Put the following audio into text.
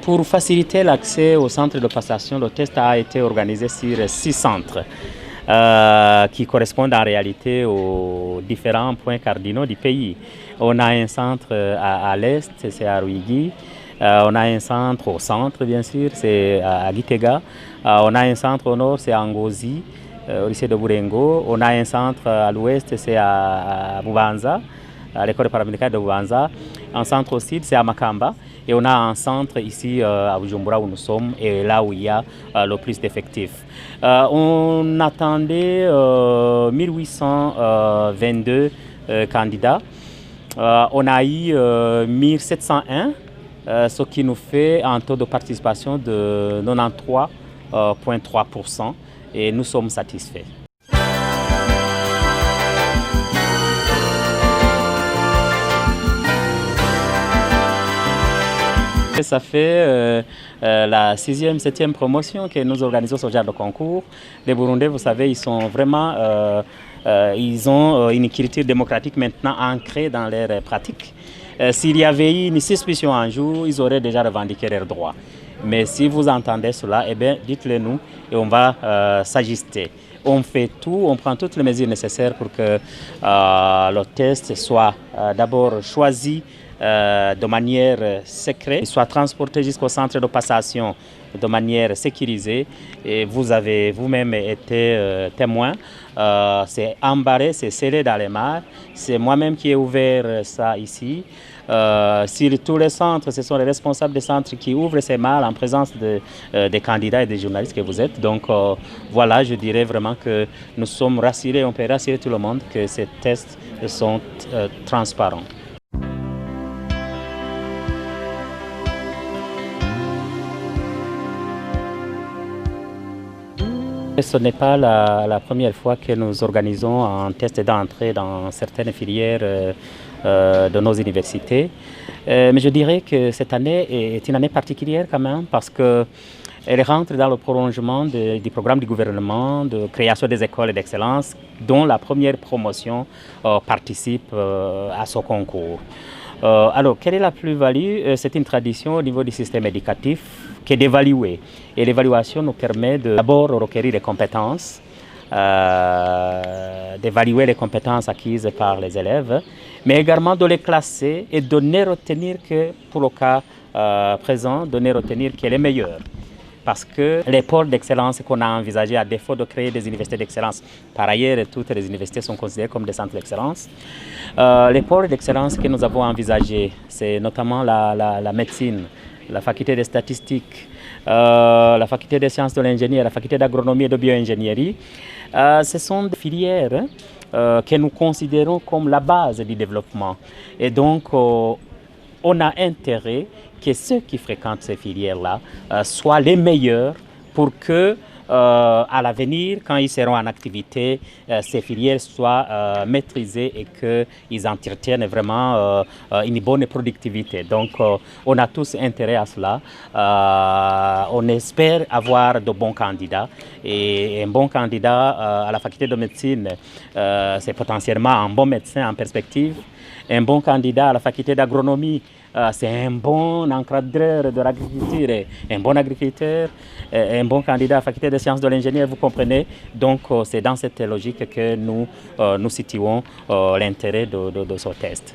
Pour faciliter l'accès au centre de passation, le test a été organisé sur 6 centres qui correspondent en réalité aux différents points cardinaux du pays. On a un centre à l'est, c'est à Ruigi. On a un centre au centre, bien sûr, c'est à Gitega. On a un centre au nord, c'est à Ngozi, au lycée de Burengo. On a un centre à l'ouest, c'est à Bubanza, à l'école paramédicale de Bubanza. Un centre au sud, c'est à Makamba. Et on a un centre ici à Bujumbura où nous sommes et là où il y a le plus d'effectifs. On attendait 1822 candidats. On a eu 1701, ce qui nous fait un taux de participation de 93,3% et nous sommes satisfaits. Ça fait la 6e, 7e promotion que nous organisons ce genre de concours. Les Burundais, vous savez, ils sont vraiment, ils ont une culture démocratique maintenant ancrée dans leurs pratiques. S'il y avait eu une suspicion un jour, ils auraient déjà revendiqué leurs droits. Mais si vous entendez cela, eh bien, dites-le nous et on va s'ajuster. On fait tout, on prend toutes les mesures nécessaires pour que le test soit d'abord choisi de manière secrète, soit transporté jusqu'au centre de passation de manière sécurisée. Et vous avez vous-même été témoin. C'est embarré, c'est scellé dans les mares. C'est moi-même qui ai ouvert ça ici. Sur tous les centres, ce sont les responsables des centres qui ouvrent ces mares en présence des candidats et des journalistes que vous êtes. Donc voilà, je dirais vraiment que nous sommes rassurés, on peut rassurer tout le monde que ces tests sont transparents. Ce n'est pas la première fois que nous organisons un test d'entrée dans certaines filières de nos universités. Mais je dirais que cette année est une année particulière quand même parce qu'elle rentre dans le prolongement du programme du gouvernement de création des écoles d'excellence dont la première promotion participe à ce concours. Alors, quelle est la plus-value? C'est une tradition au niveau du système éducatif qui est d'évaluer. Et l'évaluation nous permet d'abord requérir les compétences, d'évaluer les compétences acquises par les élèves, mais également de les classer et de ne retenir que, pour le cas présent, de ne retenir que les meilleurs. Parce que les pôles d'excellence qu'on a envisagés, à défaut de créer des universités d'excellence, par ailleurs, toutes les universités sont considérées comme des centres d'excellence. Les pôles d'excellence que nous avons envisagés, c'est notamment la médecine, la faculté des statistiques, la faculté des sciences de l'ingénieur, la faculté d'agronomie et de bioingénierie. Ce sont des filières que nous considérons comme la base du développement. Et donc, on a intérêt que ceux qui fréquentent ces filières-là soient les meilleurs pour que, à l'avenir, quand ils seront en activité, ces filières soient maîtrisées et qu'ils entretiennent vraiment une bonne productivité. Donc, on a tous intérêt à cela. On espère avoir de bons candidats. Et un bon candidat à la faculté de médecine, c'est potentiellement un bon médecin en perspective. Un bon candidat à la faculté d'agronomie, c'est un bon encadreur de l'agriculture, un bon agriculteur, un bon candidat à la faculté des sciences de l'ingénieur, vous comprenez. Donc c'est dans cette logique que nous situons l'intérêt de ce test.